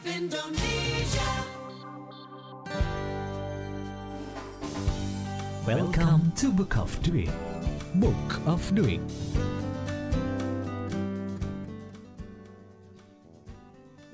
Indonesia. Welcome to Book of Doing. Book of Doing.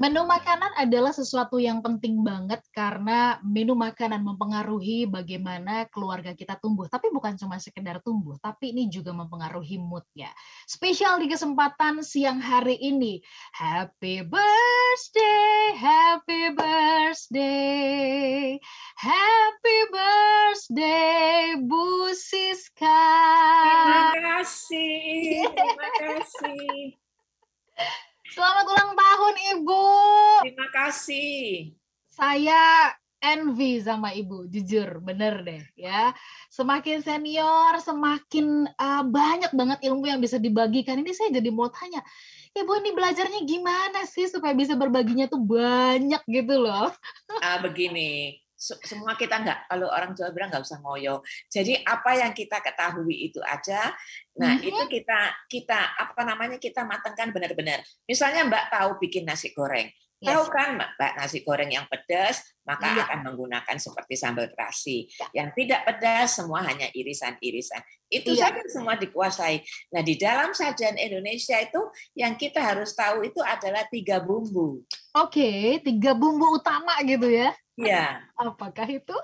Menu makanan adalah sesuatu yang penting banget karena menu makanan mempengaruhi bagaimana keluarga kita tumbuh. Tapi bukan cuma sekedar tumbuh, tapi ini juga mempengaruhi mood-nya. Spesial di kesempatan siang hari ini. Happy birthday, happy birthday, happy birthday, Bu Siska. Terima kasih. Selamat ulang tahun, Ibu. Terima kasih. Saya envy sama Ibu, jujur, bener deh ya. Semakin senior, semakin banyak banget ilmu yang bisa dibagikan. Ini saya jadi mau tanya, Ibu ini belajarnya gimana sih supaya bisa berbaginya tuh banyak gitu loh? Begini, semua kita kalau orang Jawa bilang nggak usah ngoyo. Jadi apa yang kita ketahui itu aja. Nah, itu kita matangkan benar-benar. Misalnya Mbak tahu bikin nasi goreng. Yes. Tahu kan Mbak nasi goreng yang pedas, maka akan menggunakan seperti sambal terasi. Yang tidak pedas, semua hanya irisan-irisan. Itu saja semua dikuasai. Nah, di dalam sajian Indonesia itu yang kita harus tahu itu adalah 3 bumbu. Oke, 3 bumbu utama gitu ya? Iya. Apakah itu?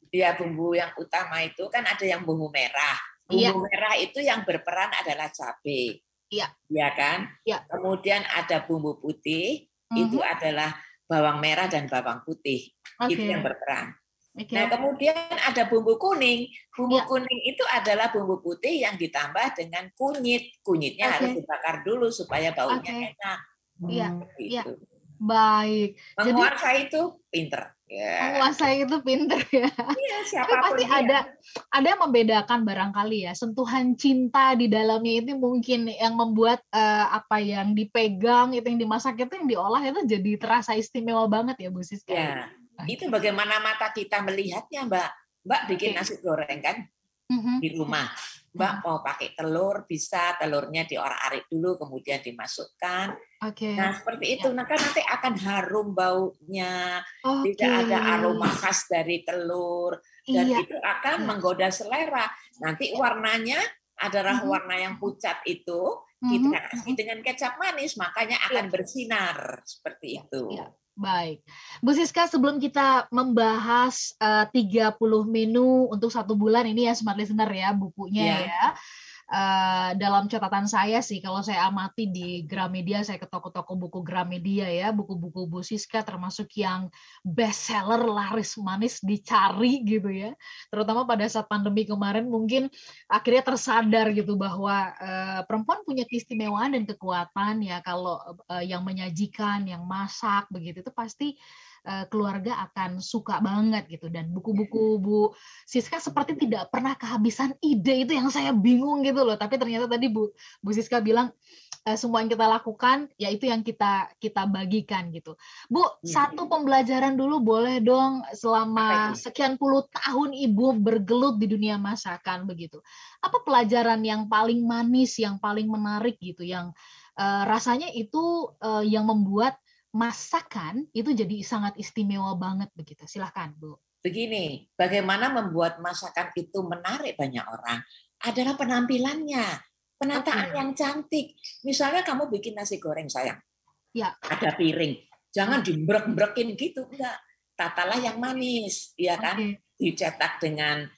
Ya, bumbu yang utama itu kan ada yang bumbu merah. Bumbu merah itu yang berperan adalah cabai. Iya. Iya kan? Iya. Kemudian ada bumbu putih, itu adalah bawang merah dan bawang putih. Itu yang berperan. Nah, kemudian ada bumbu kuning. Bumbu kuning itu adalah bumbu putih yang ditambah dengan kunyit. Kunyitnya harus dibakar dulu supaya baunya enak. Iya. Baik. Menguasai itu pinter. Menguasai itu pinter ya. Iya, Tapi siapapun pasti ada yang membedakan barangkali ya. Sentuhan cinta di dalamnya itu mungkin yang membuat apa yang dipegang, itu yang dimasak itu yang diolah itu jadi terasa istimewa banget ya Bu Siska. Ya, itu bagaimana mata kita melihatnya, Mbak. Mbak bikin nasi goreng kan di rumah. Mbak mau pakai telur, bisa telurnya diorak-arik dulu, kemudian dimasukkan. Nah, seperti itu. Nah, kan nanti akan harum baunya, tidak ada aroma khas dari telur, dan itu akan menggoda selera. Nanti warnanya adalah warna yang pucat itu, kita kasih dengan kecap manis, makanya akan bersinar seperti itu. Baik. Bu Siska, sebelum kita membahas 30 menu untuk 1 bulan ini ya Smart Listener ya, bukunya ya. Dalam catatan saya sih, kalau saya amati di Gramedia, saya ke toko-toko buku Gramedia ya, buku-buku Bu Siska termasuk yang bestseller, laris manis, dicari gitu ya. Terutama pada saat pandemi kemarin mungkin akhirnya tersadar gitu bahwa perempuan punya keistimewaan dan kekuatan ya, kalau yang menyajikan, yang masak begitu itu pasti keluarga akan suka banget gitu. Dan buku-buku Bu Siska seperti tidak pernah kehabisan ide, itu yang saya bingung gitu loh. Tapi ternyata tadi Bu Siska bilang semua yang kita lakukan ya itu yang kita bagikan gitu. Bu, satu pembelajaran dulu boleh dong, selama sekian puluh tahun Ibu bergelut di dunia masakan begitu. Apa pelajaran yang paling manis, yang paling menarik gitu, yang rasanya itu yang membuat masakan itu jadi sangat istimewa banget begitu. Silahkan, Bu. Begini, bagaimana membuat masakan itu menarik banyak orang adalah penampilannya, penataan yang cantik. Misalnya kamu bikin nasi goreng, sayang. Ya. Ada piring, jangan dimbrek-brekin gitu, enggak. Tatalah yang manis, ya kan? Dicetak dengan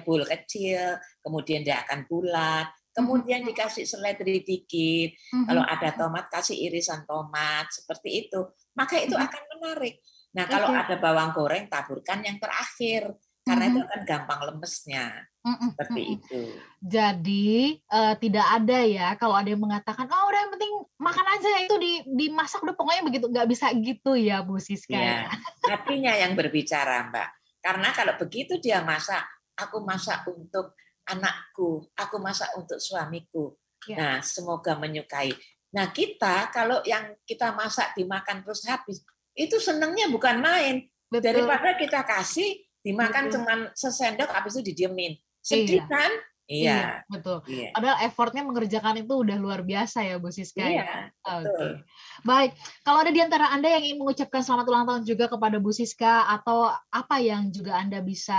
bowl kecil, kemudian dia akan bulat. Kemudian dikasih seledri dikit, kalau ada tomat kasih irisan tomat, seperti itu. Maka itu akan menarik. Nah, kalau ada bawang goreng taburkan yang terakhir, karena itu akan gampang lemesnya. Seperti itu. Jadi tidak ada ya kalau ada yang mengatakan, oh udah yang penting makan aja, itu dimasak udah pokoknya begitu. Nggak bisa gitu ya Bu Siska. Ya, hatinya yang berbicara, Mbak. Karena kalau begitu dia masak, aku masak untuk anakku, aku masak untuk suamiku. Nah, semoga menyukai. Nah, kita kalau yang kita masak dimakan terus habis, itu senangnya bukan main. Daripada kita kasih dimakan cuman sesendok habis itu didiemin. Sedih kan? Iya, betul. Iya. Padahal effortnya mengerjakan itu udah luar biasa ya Bu Siska. Iya, Oke. Baik, kalau ada di antara Anda yang ingin mengucapkan selamat ulang tahun juga kepada Bu Siska, atau apa yang juga Anda bisa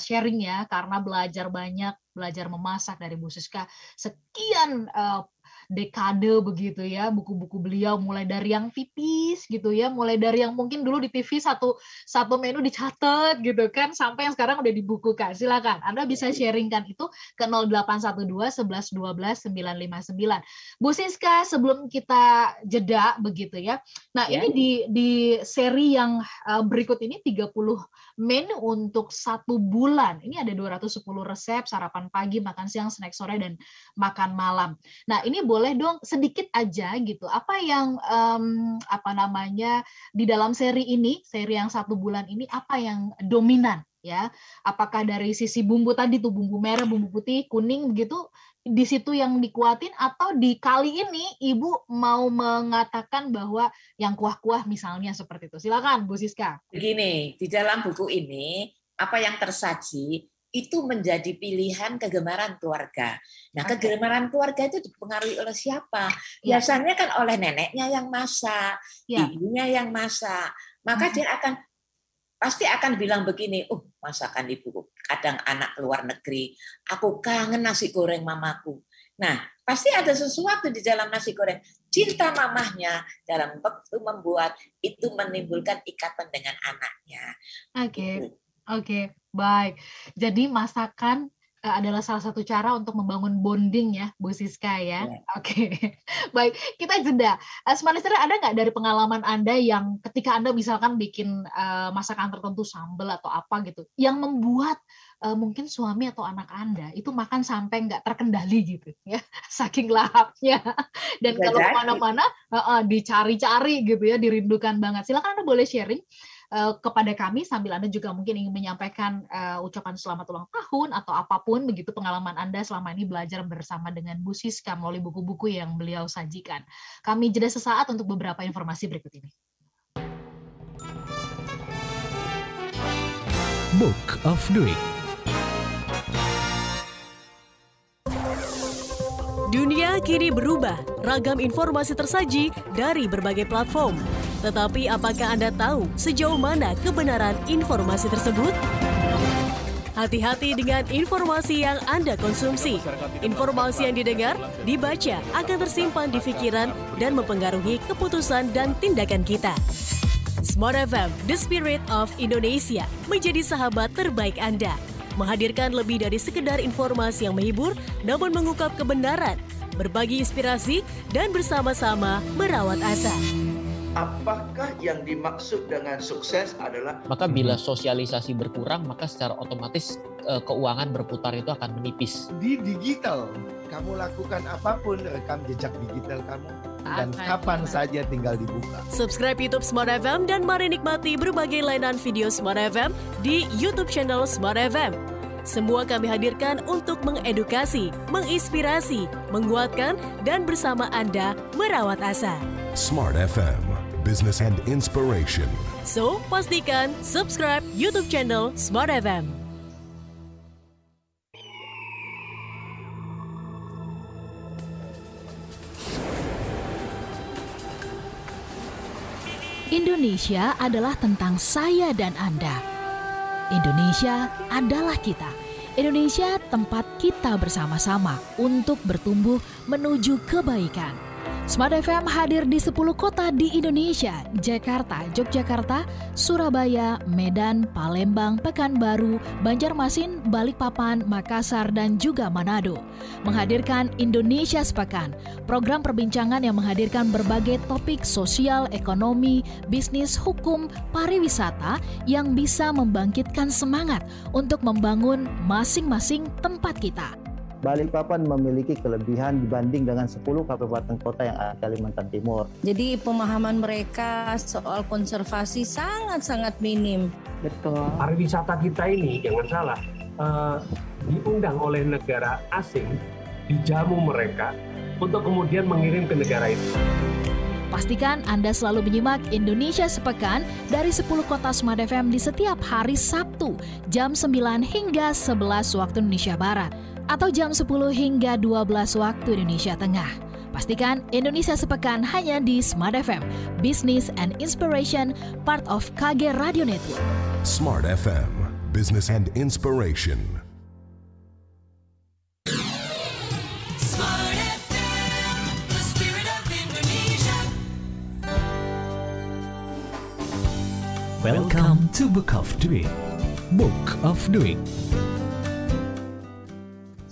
sharing ya, karena belajar banyak, belajar memasak dari Bu Siska sekian dekade begitu ya, buku-buku beliau mulai dari yang tipis gitu ya, mulai dari yang mungkin dulu di TV satu menu dicatat gitu kan, sampai yang sekarang udah dibukukan. Silakan Anda bisa sharingkan itu ke 0812 11 12 959. Bu Siska, sebelum kita jeda begitu ya. Nah, ini di seri yang berikut ini 30 menu untuk 1 bulan. Ini ada 210 resep, sarapan pagi, makan siang, snack sore, dan makan malam. Nah, ini boleh dong sedikit aja gitu, apa yang di dalam seri ini, seri yang 1 bulan ini, apa yang dominan ya? Apakah dari sisi bumbu tadi tuh, bumbu merah, bumbu putih, kuning begitu, di situ yang dikuatin, atau di kali ini Ibu mau mengatakan bahwa yang kuah-kuah misalnya seperti itu? Silakan Bu Siska. Begini, di dalam buku ini apa yang tersaji itu menjadi pilihan kegemaran keluarga. Nah, kegemaran keluarga itu dipengaruhi oleh siapa? Biasanya kan oleh neneknya yang masak, ibunya yang masak. Maka dia pasti akan bilang begini, masakan ibuku. Kadang anak keluar negeri, aku kangen nasi goreng mamaku. Nah, pasti ada sesuatu di dalam nasi goreng. Cinta mamahnya dalam waktu membuat itu menimbulkan ikatan dengan anaknya. Oke, baik. Jadi masakan adalah salah satu cara untuk membangun bonding ya, Bu Siska ya. Oke. Baik, kita jeda. Smart Listener, ada nggak dari pengalaman Anda yang ketika Anda misalkan bikin masakan tertentu, sambal atau apa gitu, yang membuat mungkin suami atau anak Anda itu makan sampai nggak terkendali gitu ya, saking lahapnya. Dan kalau kemana-mana dicari-cari gitu ya, dirindukan banget. Silakan Anda boleh sharing kepada kami sambil Anda juga mungkin ingin menyampaikan ucapan selamat ulang tahun atau apapun begitu pengalaman Anda selama ini belajar bersama dengan Bu Siska melalui buku-buku yang beliau sajikan. Kami jeda sesaat untuk beberapa informasi berikut ini. Book of the Week. Dunia kini berubah, ragam informasi tersaji dari berbagai platform. Tetapi apakah Anda tahu sejauh mana kebenaran informasi tersebut? Hati-hati dengan informasi yang Anda konsumsi. Informasi yang didengar, dibaca akan tersimpan di pikiran dan mempengaruhi keputusan dan tindakan kita. Smart FM, The Spirit of Indonesia, menjadi sahabat terbaik Anda. Menghadirkan lebih dari sekedar informasi yang menghibur, namun mengungkap kebenaran, berbagi inspirasi, dan bersama-sama merawat asa. Apakah yang dimaksud dengan sukses adalah? Maka bila sosialisasi berkurang, maka secara otomatis keuangan berputar itu akan menipis. Di digital, kamu lakukan apapun, rekam jejak digital kamu, dan kapan saja tinggal dibuka. Subscribe YouTube Smart FM dan mari nikmati berbagai layanan video Smart FM di YouTube channel Smart FM. Semua kami hadirkan untuk mengedukasi, menginspirasi, menguatkan, dan bersama Anda merawat asa. Smart FM, Business and Inspiration. So, pastikan subscribe YouTube channel Smart FM. Indonesia adalah tentang saya dan Anda. Indonesia adalah kita. Indonesia tempat kita bersama-sama untuk bertumbuh menuju kebaikan. Smart FM hadir di 10 kota di Indonesia: Jakarta, Yogyakarta, Surabaya, Medan, Palembang, Pekanbaru, Banjarmasin, Balikpapan, Makassar, dan juga Manado. Menghadirkan Indonesia Sepekan, program perbincangan yang menghadirkan berbagai topik sosial, ekonomi, bisnis, hukum, pariwisata yang bisa membangkitkan semangat untuk membangun masing-masing tempat kita. Balikpapan memiliki kelebihan dibanding dengan 10 kabupaten kota yang ada di Kalimantan Timur. Jadi pemahaman mereka soal konservasi sangat-sangat minim. Betul. Pariwisata kita ini, jangan salah, diundang oleh negara asing, dijamu mereka untuk kemudian mengirim ke negara itu. Pastikan Anda selalu menyimak Indonesia Sepekan dari 10 kota Smart FM di setiap hari Sabtu jam 9 hingga 11 waktu Indonesia Barat. atau jam 10 hingga 12 waktu Indonesia Tengah. Pastikan Indonesia Sepekan hanya di Smart FM, Business and Inspiration, part of KG Radio Network. Smart FM, Business and Inspiration. Smart FM, the spirit of Indonesia. Welcome to Book of Doing. Book of Doing.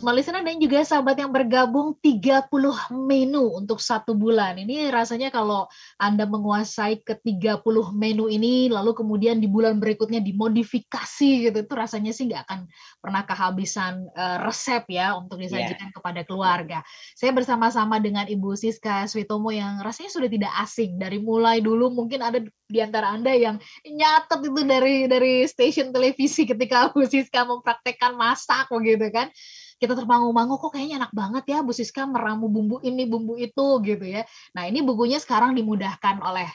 Smart Listener dan juga sahabat yang bergabung, 30 menu untuk 1 bulan. Ini rasanya kalau Anda menguasai ke 30 menu ini, lalu kemudian di bulan berikutnya dimodifikasi gitu, itu rasanya sih nggak akan pernah kehabisan resep ya untuk disajikan kepada keluarga. Saya bersama-sama dengan Ibu Siska Switomo yang rasanya sudah tidak asing. Dari mulai dulu mungkin ada di antara Anda yang nyatet itu dari stasiun televisi ketika Bu Siska mempraktekkan masak begitu kan. Kita termangu-mangu, kok kayaknya enak banget ya Bu Siska meramu bumbu ini, bumbu itu gitu ya. Nah ini bukunya sekarang dimudahkan oleh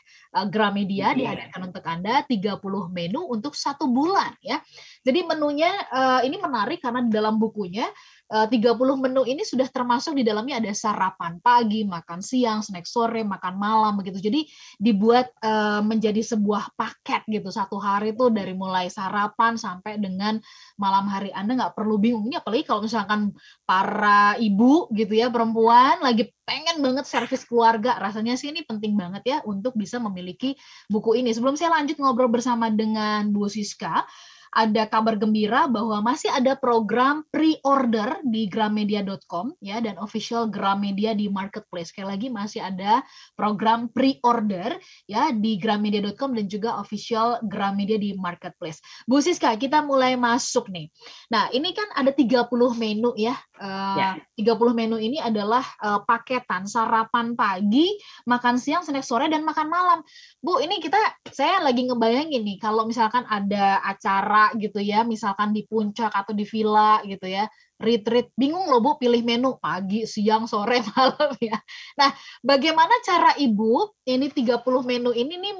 Gramedia, dihadirkan untuk Anda 30 menu untuk 1 bulan ya. Jadi menunya ini menarik karena di dalam bukunya 30 menu ini sudah termasuk di dalamnya ada sarapan pagi, makan siang, snack sore, makan malam begitu. Jadi dibuat menjadi sebuah paket gitu. Satu hari itu dari mulai sarapan sampai dengan malam hari. Anda nggak perlu bingung. Ini apalagi kalau misalkan para ibu gitu ya, perempuan lagi pengen banget servis keluarga. Rasanya sih ini penting banget ya untuk bisa memiliki buku ini. Sebelum saya lanjut ngobrol bersama dengan Bu Siska, ada kabar gembira bahwa masih ada program pre-order di gramedia.com ya, dan official Gramedia di marketplace. Sekali lagi masih ada program pre-order ya di gramedia.com dan juga official Gramedia di marketplace. Bu Siska, kita mulai masuk nih. Nah, ini kan ada 30 menu ya. 30 menu ini adalah paketan sarapan pagi, makan siang, snack sore, dan makan malam. Bu, ini saya lagi ngebayangin nih kalau misalkan ada acara gitu ya, misalkan di puncak atau di villa gitu ya, retreat, bingung loh Bu pilih menu pagi, siang, sore, malam ya. Nah, bagaimana cara Ibu ini 30 menu ini nih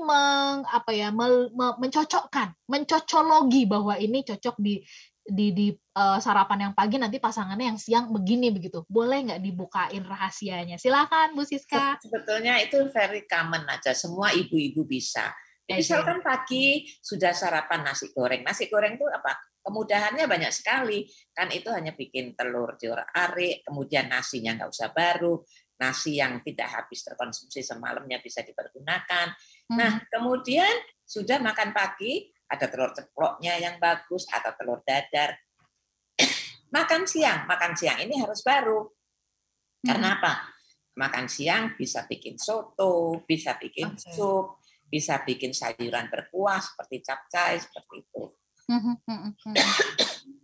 mencocologi bahwa ini cocok di sarapan yang pagi, nanti pasangannya yang siang begini begitu. Boleh nggak dibukain rahasianya? Silakan Bu Siska. Sebetulnya itu very common aja, semua ibu-ibu bisa. Misalkan pagi sudah sarapan nasi goreng. Nasi goreng itu apa? Kemudahannya banyak sekali. Kan itu hanya bikin telur diorak-arik, kemudian nasinya nggak usah baru, nasi yang tidak habis terkonsumsi semalamnya bisa dipergunakan. Nah, kemudian sudah makan pagi, ada telur ceploknya yang bagus atau telur dadar. Makan siang ini harus baru. Karena apa? Makan siang bisa bikin soto, bisa bikin sup, bisa bikin sayuran berkuah seperti capcay, seperti itu.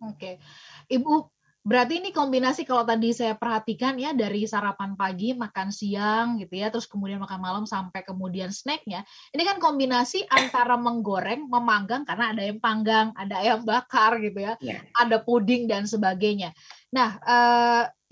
Oke. Ibu, berarti ini kombinasi kalau tadi saya perhatikan ya, dari sarapan pagi, makan siang gitu ya, terus kemudian makan malam sampai kemudian snacknya. Ini kan kombinasi antara menggoreng, memanggang, karena ada yang panggang, ada ayam bakar gitu ya, ada puding dan sebagainya. Nah,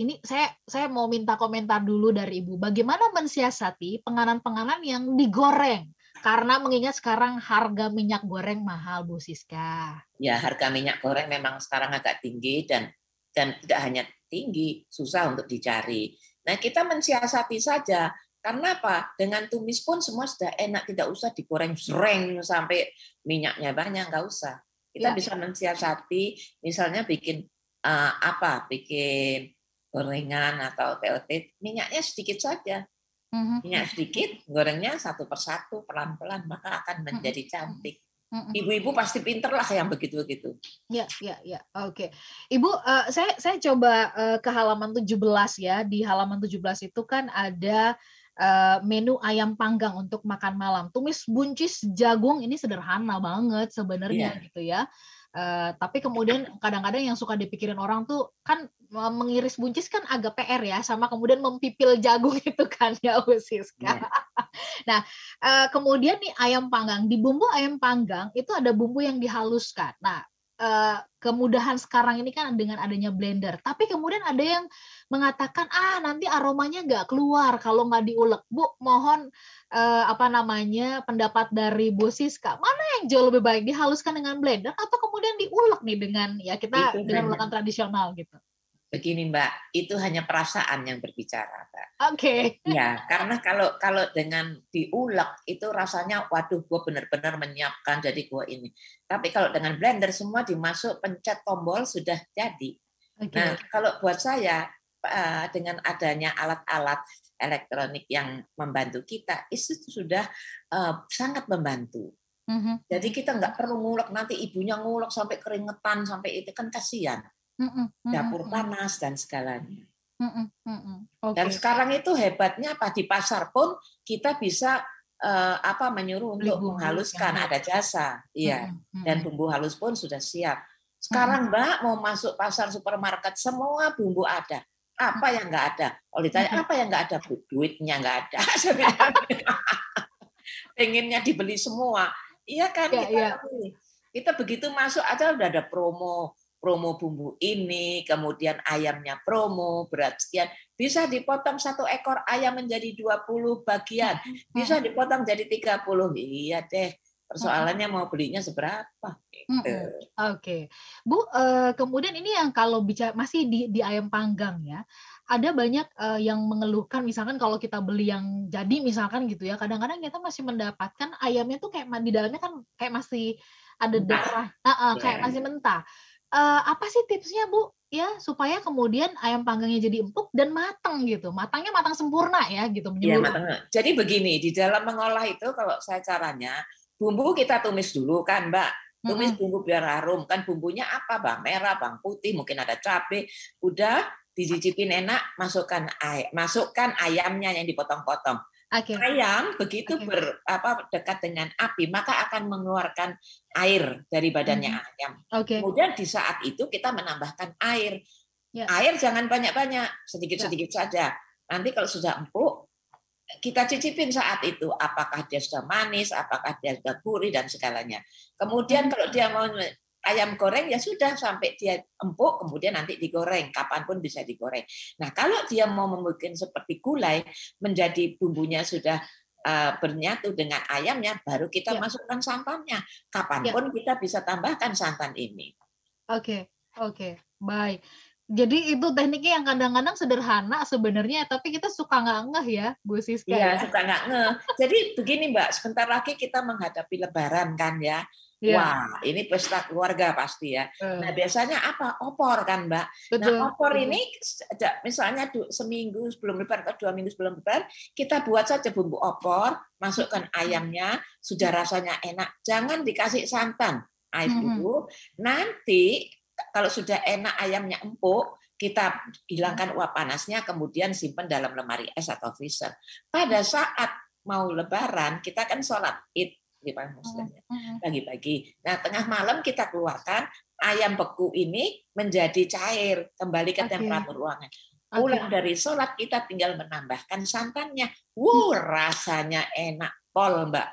ini saya mau minta komentar dulu dari Ibu. Bagaimana mensiasati penganan-penganan yang digoreng? Karena mengingat sekarang harga minyak goreng mahal, Bu Siska. Ya, harga minyak goreng memang sekarang agak tinggi dan tidak hanya tinggi, susah untuk dicari. Nah, kita mensiasati saja. Karena apa? Dengan tumis pun semua sudah enak, tidak usah digoreng sreng sampai minyaknya banyak, nggak usah. Kita bisa mensiasati, misalnya bikin bikin gorengan atau TOT, minyaknya sedikit saja. Minyak sedikit, gorengnya satu persatu, pelan-pelan, maka akan menjadi cantik. Ibu-ibu pasti pinter lah yang begitu-begitu. Ya, oke. Ibu, saya coba ke halaman 17 ya. Di halaman 17 itu kan ada menu ayam panggang untuk makan malam. Tumis buncis jagung, ini sederhana banget sebenarnya gitu ya. Tapi kemudian kadang-kadang yang suka dipikirin orang tuh kan mengiris buncis kan agak PR ya, sama kemudian mempipil jagung itu kan ya Bu Siska. Nah, kemudian nih ayam panggang, di bumbu ayam panggang itu ada bumbu yang dihaluskan. Nah, kemudahan sekarang ini kan dengan adanya blender, tapi kemudian ada yang mengatakan nanti aromanya nggak keluar kalau nggak diulek. Bu, mohon pendapat dari Bu Siska, mana yang jauh lebih baik, dihaluskan dengan blender atau kemudian diulek nih dengan dengan ulekan tradisional gitu? Begini Mbak, itu hanya perasaan yang berbicara, Mbak. Oke. Ya, karena kalau dengan diulek itu rasanya, waduh, gue benar-benar menyiapkan jadi gue ini. Tapi kalau dengan blender semua dimasuk, pencet tombol sudah jadi. Oke. Nah, kalau buat saya dengan adanya alat-alat elektronik yang membantu kita, itu sudah sangat membantu. Jadi kita nggak perlu ngulek, nanti ibunya ngulek sampai keringetan, sampai itu kan kasihan. Dapur panas dan segalanya. Dan sekarang itu hebatnya apa, di pasar pun kita bisa menyuruh untuk menghaluskan, ada jasa, iya. Dan bumbu halus pun sudah siap. Sekarang Mbak mau masuk pasar supermarket, semua bumbu ada. Apa yang nggak ada? Kalau ditanya apa yang nggak ada, Bu? Duitnya nggak ada. Pengennya dibeli semua, iya kan? Kita begitu masuk aja udah ada promo bumbu ini, kemudian ayamnya promo, berat sekian. Bisa dipotong 1 ekor ayam menjadi 20 bagian. Bisa dipotong jadi 30. Iya deh, persoalannya mau belinya seberapa. Oke. Bu, kemudian ini yang kalau bicara masih di ayam panggang ya, ada banyak yang mengeluhkan misalkan kalau kita beli yang jadi misalkan gitu ya, kadang-kadang kita masih mendapatkan ayamnya tuh kayak di dalamnya kan kayak masih ada darah, kayak masih mentah. Apa sih tipsnya Bu ya supaya kemudian ayam panggangnya jadi empuk dan matang gitu, matangnya matang sempurna ya gitu. Iya, matang. Jadi begini, di dalam mengolah itu kalau saya caranya, bumbu kita tumis dulu kan Mbak, tumis bumbu biar harum, kan bumbunya apa Bang, merah, bawang putih, mungkin ada cabai, udah dicicipin enak, masukkan ayamnya yang dipotong-potong. Ayam begitu dekat dengan api maka akan mengeluarkan air dari badannya ayam. Kemudian di saat itu kita menambahkan air. Air jangan banyak-banyak, sedikit-sedikit saja. Nanti kalau sudah empuk kita cicipin saat itu apakah dia sudah manis, apakah dia sudah gurih dan segalanya. Kemudian kalau dia mau ayam goreng ya sudah sampai dia empuk, kemudian nanti digoreng, kapanpun bisa digoreng. Nah kalau dia mau membuat seperti gulai, menjadi bumbunya sudah bernyatu dengan ayamnya, baru kita masukkan santannya. Kapanpun kita bisa tambahkan santan ini. Oke, baik. Jadi itu tekniknya yang kadang-kadang sederhana sebenarnya, tapi kita suka nggak ngeh ya, Bu Siska. Iya, suka nggak ngeh. Jadi begini Mbak, sebentar lagi kita menghadapi Lebaran kan ya. Wah, ini pesta keluarga pasti ya. Nah, biasanya apa? Opor kan, Mbak. Nah, opor ini misalnya seminggu sebelum Lebaran atau 2 minggu sebelum Lebaran, kita buat saja bumbu opor, masukkan ayamnya, sudah rasanya enak. Jangan dikasih santan, air dulu. Nanti kalau sudah enak ayamnya empuk, kita hilangkan uap panasnya, kemudian simpan dalam lemari es atau freezer. Pada saat mau Lebaran, kita kan sholat Id. Pagi-pagi. Nah, tengah malam kita keluarkan ayam beku ini menjadi cair, kembali ke temperatur ruangan. Pulang dari sholat kita tinggal menambahkan santannya. Rasanya enak pol Mbak,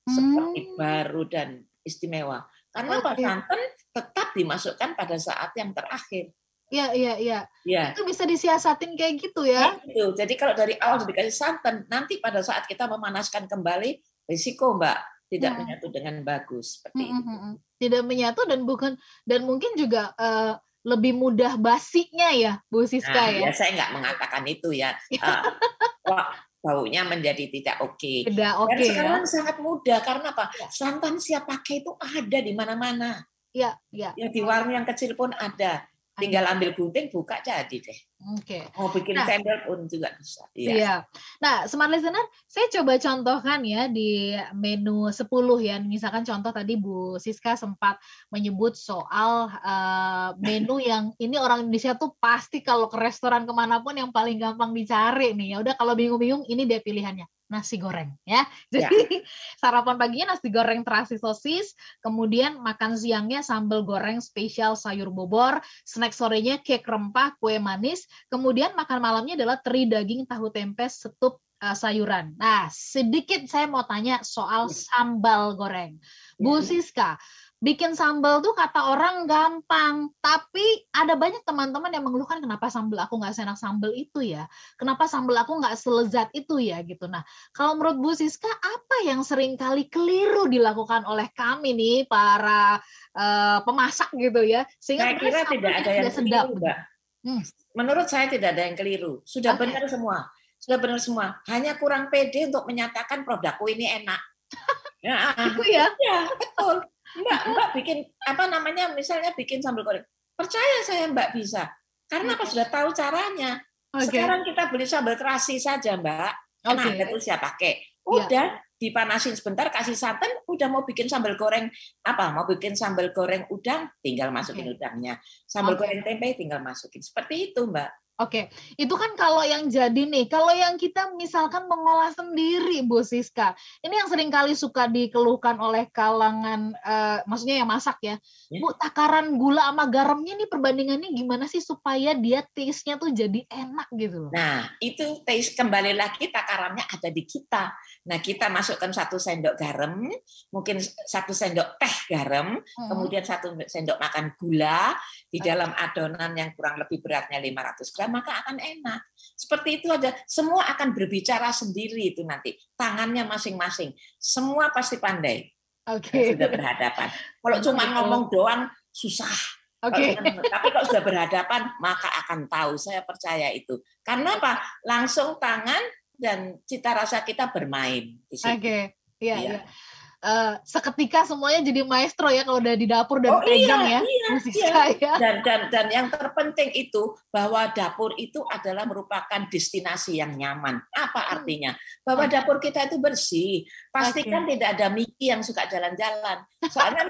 seperti baru dan istimewa. Karena santan tetap dimasukkan pada saat yang terakhir. Iya. Itu bisa disiasatin kayak gitu ya. Gitu. Jadi kalau dari awal dikasih santan, nanti pada saat kita memanaskan kembali, risiko Mbak tidak menyatu dengan bagus seperti itu. Tidak menyatu dan mungkin juga lebih mudah basinya ya, Bu Siska ya. Saya nggak mengatakan itu ya. Baunya menjadi tidak oke. Tidak oke. Dan sekarang sangat mudah karena apa? Santan siap pakai itu ada di mana-mana. Iya. Ya di warung yang kecil pun ada. Tinggal ambil gunting, buka jadi deh. Mau bikin cendol pun juga bisa. Iya. Nah, Smart Listener, saya coba contohkan ya di menu 10 ya. Misalkan contoh tadi Bu Siska sempat menyebut soal menu yang ini orang Indonesia tuh pasti kalau ke restoran kemanapun yang paling gampang dicari nih. Ya udah kalau bingung-bingung ini dia pilihannya. Nasi goreng ya. Jadi sarapan paginya nasi goreng terasi sosis, kemudian makan siangnya sambal goreng spesial sayur bobor, snack sorenya cake rempah, kue manis, kemudian makan malamnya adalah teri daging tahu tempe setup sayuran. Nah, sedikit saya mau tanya soal sambal goreng. Bu Siska, bikin sambal tuh kata orang gampang, tapi ada banyak teman-teman yang mengeluhkan kenapa sambal aku nggak seenak sambal itu ya, kenapa sambal aku nggak selezat itu ya gitu. Nah, kalau menurut Bu Siska, apa yang sering kali keliru dilakukan oleh kami nih para pemasak gitu ya, sehingga saya kira tidak ada yang sedap, Mbak. Menurut saya tidak ada yang keliru. Sudah benar semua. Sudah benar semua. Hanya kurang pede untuk menyatakan produkku ini enak. Itu ya? Ya, betul. Mbak bikin misalnya bikin sambal goreng. Percaya saya Mbak bisa. Karena apa? Sudah tahu caranya. Sekarang kita beli sambal terasi saja, Mbak. Karena ada tuh siapa pakai. Udah dipanasin sebentar, kasih santan, udah mau bikin sambal goreng mau bikin sambal goreng udang, tinggal masukin udangnya. Sambal goreng tempe tinggal masukin. Seperti itu, Mbak. Oke, itu kan kalau yang jadi nih. Kalau yang kita misalkan mengolah sendiri, Bu Siska, ini yang sering kali suka dikeluhkan oleh kalangan, maksudnya yang masak ya. Bu, takaran gula sama garamnya nih perbandingannya gimana sih supaya dia taste-nya tuh jadi enak gitu? Nah, itu taste kembali lagi takarannya ada di kita. Nah, kita masukkan 1 sendok garam, mungkin 1 sendok teh garam, kemudian 1 sendok makan gula di dalam adonan yang kurang lebih beratnya 500 gram, maka akan enak. Seperti itu aja. Semua akan berbicara sendiri itu nanti. Tangannya masing-masing. Semua pasti pandai. Sudah berhadapan. Kalau cuma ngomong doang, susah. Tapi kalau sudah berhadapan, maka akan tahu. Saya percaya itu. Karena apa? Langsung tangan dan cita rasa kita bermain di situ. Iya. Seketika semuanya jadi maestro ya kalau udah di dapur dan pegang ya. Dan yang terpenting itu bahwa dapur itu adalah merupakan destinasi yang nyaman. Apa artinya? Bahwa dapur kita itu bersih. Pastikan tidak ada Miki yang suka jalan-jalan. Soalnya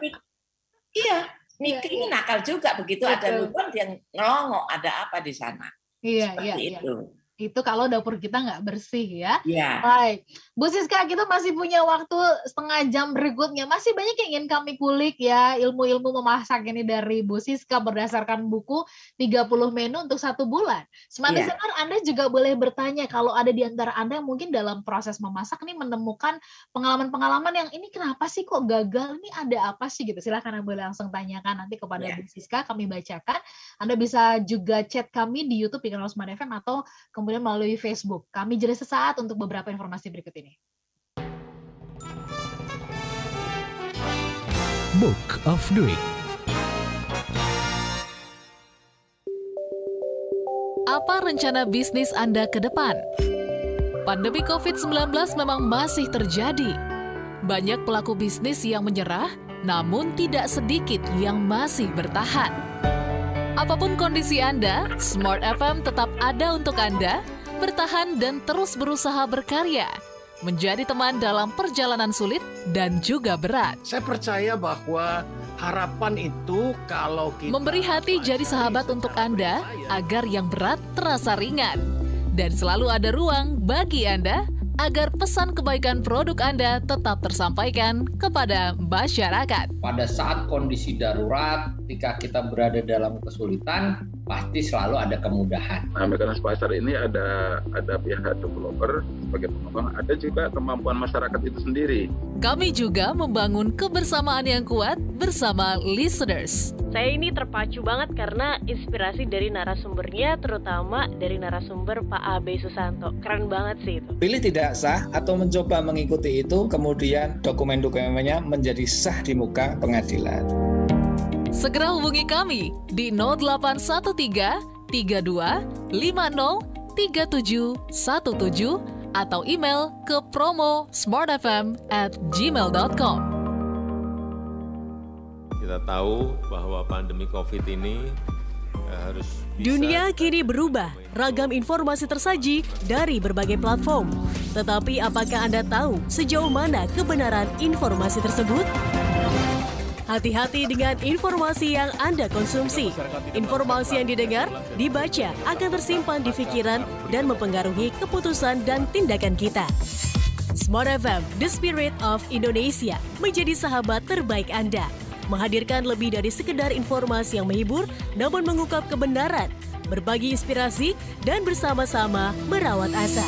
Miki ini nakal juga, begitu ada lubang dia ngelongok, ada apa di sana. Seperti itu. Itu kalau dapur kita nggak bersih ya. Iya. Baik, Bu Siska, kita masih punya waktu setengah jam berikutnya. Masih banyak yang ingin kami kulik ya, ilmu-ilmu memasak ini dari Bu Siska berdasarkan buku 30 menu untuk 1 bulan. Smart Listener, Anda juga boleh bertanya kalau ada di antara Anda yang mungkin dalam proses memasak nih menemukan pengalaman-pengalaman yang ini kenapa sih kok gagal, ini ada apa sih gitu. Silakan Anda boleh langsung tanyakan nanti kepada Bu Siska, kami bacakan. Anda bisa juga chat kami di YouTube di kanal Smart FM atau kemudian melalui Facebook. Kami jeda sesaat untuk beberapa informasi berikut ini. Book of the Week. Apa rencana bisnis Anda ke depan? Pandemi COVID-19 memang masih terjadi. Banyak pelaku bisnis yang menyerah, namun tidak sedikit yang masih bertahan. Apapun kondisi Anda, Smart FM tetap ada untuk Anda, bertahan dan terus berusaha berkarya, menjadi teman dalam perjalanan sulit dan juga berat. Saya percaya bahwa harapan itu kalau kita memberi hati jadi sahabat untuk Anda agar yang berat terasa ringan. Dan selalu ada ruang bagi Anda agar pesan kebaikan produk Anda tetap tersampaikan kepada masyarakat. Pada saat kondisi darurat, ketika kita berada dalam kesulitan, pasti selalu ada kemudahan. Nah, mekanisme pasar ini ada pihak developer sebagai pengembang, ada juga kemampuan masyarakat itu sendiri. Kami juga membangun kebersamaan yang kuat bersama listeners. Saya ini terpacu banget karena inspirasi dari narasumbernya, terutama dari narasumber Pak Abe Susanto. Keren banget sih itu. Pilih tidak sah atau mencoba mengikuti itu, kemudian dokumen-dokumennya menjadi sah di muka pengadilan. Segera hubungi kami di 0813 32 50 3717 atau email ke promo@smartfm@gmail.com. Kita tahu bahwa pandemi COVID ini harus bisa. Dunia kini berubah, ragam informasi tersaji dari berbagai platform. Tetapi apakah Anda tahu sejauh mana kebenaran informasi tersebut? Hati-hati dengan informasi yang Anda konsumsi. Informasi yang didengar, dibaca akan tersimpan di pikiran dan mempengaruhi keputusan dan tindakan kita. Smart FM, The Spirit of Indonesia, menjadi sahabat terbaik Anda. Menghadirkan lebih dari sekedar informasi yang menghibur, namun mengungkap kebenaran, berbagi inspirasi, dan bersama-sama merawat asa.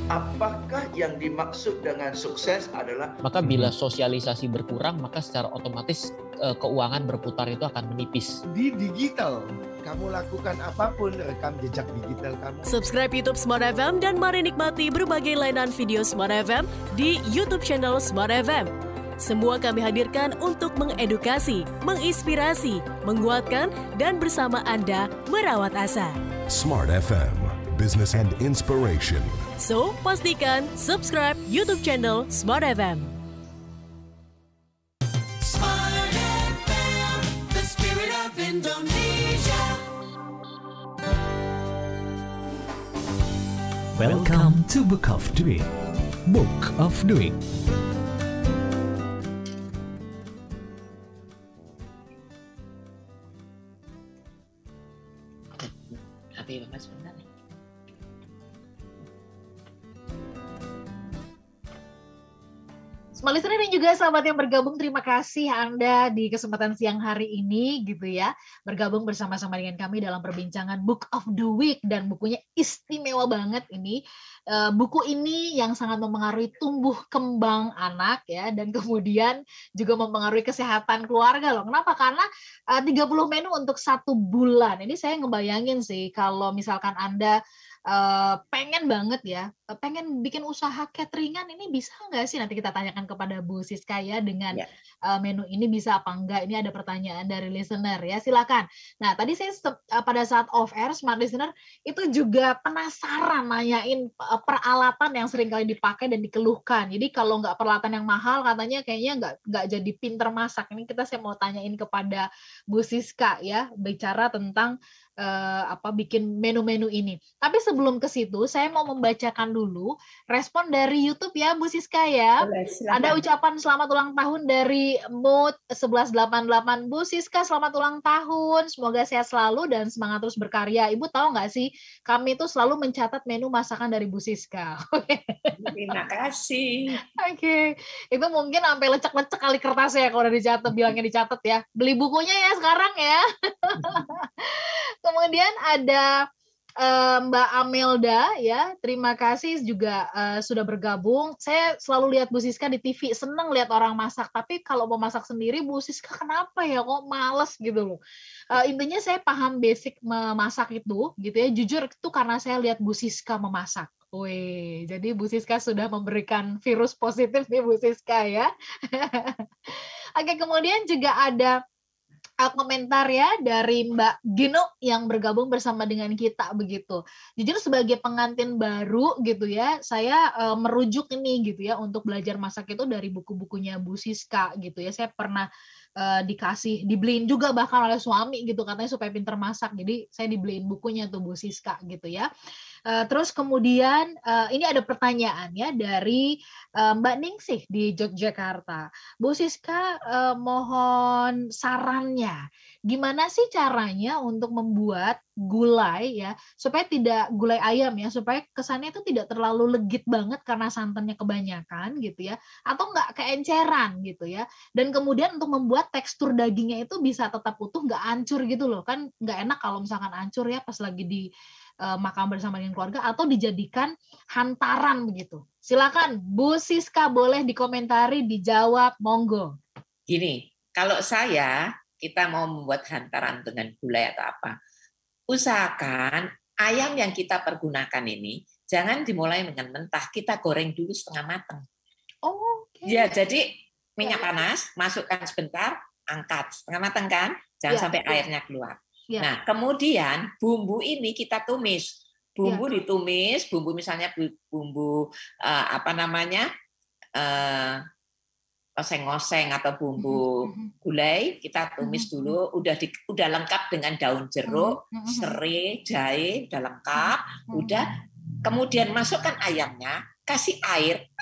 Apakah yang dimaksud dengan sukses adalah? Maka bila sosialisasi berkurang, maka secara otomatis keuangan berputar itu akan menipis. Di digital, kamu lakukan apapun, rekam jejak digital kamu. Subscribe YouTube Smart FM dan mari nikmati berbagai layanan video Smart FM di YouTube channel Smart FM. Semua kami hadirkan untuk mengedukasi, menginspirasi, menguatkan, dan bersama Anda merawat asa. Smart FM, Business and Inspiration. So, pastikan subscribe YouTube channel Smart FM. Smart FM, the spirit of Indonesia. Welcome to Book of Doing. Book of Doing. HP Bapak sebentar. Smart listener dan juga sahabat yang bergabung, terima kasih Anda di kesempatan siang hari ini gitu ya, bergabung bersama-sama dengan kami dalam perbincangan Book of the Week, dan bukunya istimewa banget ini. Buku ini yang sangat mempengaruhi tumbuh kembang anak ya, dan kemudian juga mempengaruhi kesehatan keluarga loh. Kenapa? Karena 30 menu untuk 1 bulan. Ini saya ngebayangin sih kalau misalkan Anda pengen banget ya, pengen bikin usaha cateringan, ini bisa nggak sih? Nanti kita tanyakan kepada Bu Siska ya, dengan menu ini bisa apa enggak. Ini ada pertanyaan dari listener ya, silakan. Nah tadi saya pada saat off air, Smart Listener itu juga penasaran nanyain peralatan yang sering kali dipakai dan dikeluhkan. Jadi kalau nggak peralatan yang mahal, katanya kayaknya nggak jadi pinter masak. Ini saya mau tanyain kepada Bu Siska ya, bicara tentang bikin menu-menu ini. Tapi sebelum ke situ, saya mau membacakan dulu respon dari YouTube ya, Bu Siska ya. Boleh, ada ucapan selamat ulang tahun dari Mood 1188. Bu Siska, selamat ulang tahun. Semoga sehat selalu dan semangat terus berkarya. Ibu tahu nggak sih, kami tuh selalu mencatat menu masakan dari Bu Siska. Terima kasih. Oke. Itu mungkin sampai lecek-lecek kali kertasnya kalau udah dicatat, bilangnya dicatat ya. Beli bukunya ya sekarang ya. Kemudian ada Mbak Amelda ya, terima kasih juga sudah bergabung. Saya selalu lihat Bu Siska di TV, seneng lihat orang masak, tapi kalau mau masak sendiri Bu Siska kenapa ya kok males gitu loh. Intinya saya paham basic memasak itu gitu ya, jujur itu karena saya lihat Bu Siska memasak. Wih, jadi Bu Siska sudah memberikan virus positif nih Bu Siska ya. Oke, kemudian juga ada komentar ya dari Mbak Gino yang bergabung bersama dengan kita begitu. Jujur sebagai pengantin baru gitu ya, saya merujuk ini gitu ya untuk belajar masak itu dari buku-bukunya Bu Siska gitu ya. Saya pernah dibeliin juga bahkan oleh suami gitu, katanya supaya pinter masak. Jadi saya dibeliin bukunya tuh Bu Siska gitu ya. Terus kemudian ini ada pertanyaan ya dari Mbak Ningsih di Yogyakarta. Bu Siska, mohon sarannya. Gimana sih caranya untuk membuat gulai ya, supaya tidak gulai ayam ya, supaya kesannya itu tidak terlalu legit banget karena santannya kebanyakan gitu ya, atau nggak keenceran gitu ya. Dan kemudian untuk membuat tekstur dagingnya itu bisa tetap utuh, nggak hancur gitu loh. Kan nggak enak kalau misalkan hancur ya pas lagi di makan bersama dengan keluarga atau dijadikan hantaran begitu. Silakan Bu Siska, boleh dikomentari, dijawab, monggo. Gini, kalau kita mau membuat hantaran dengan gulai atau apa, usahakan ayam yang kita pergunakan ini jangan dimulai dengan mentah, kita goreng dulu setengah matang. Ya, jadi minyak panas, masukkan sebentar, angkat setengah matang kan, jangan sampai airnya keluar. Nah, kemudian bumbu ini kita tumis. Bumbu ditumis, bumbu misalnya bumbu oseng-oseng atau bumbu gulai kita tumis dulu, udah lengkap dengan daun jeruk, serai, jahe, udah lengkap, udah kemudian masukkan ayamnya, kasih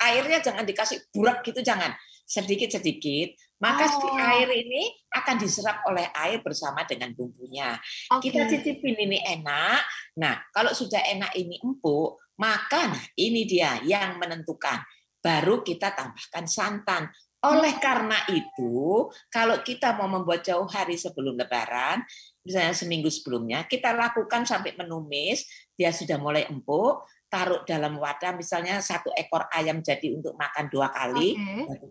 airnya jangan dikasih burak gitu, jangan, sedikit-sedikit, maka si air ini akan diserap oleh air bersama dengan bumbunya. Kita cicipin ini enak. Nah, kalau sudah enak ini empuk, maka ini dia yang menentukan. Baru kita tambahkan santan. Oleh karena itu, kalau kita mau membuat jauh hari sebelum Lebaran, misalnya seminggu sebelumnya, kita lakukan sampai menumis, dia sudah mulai empuk, taruh dalam wadah, misalnya 1 ekor ayam jadi untuk makan 2 kali,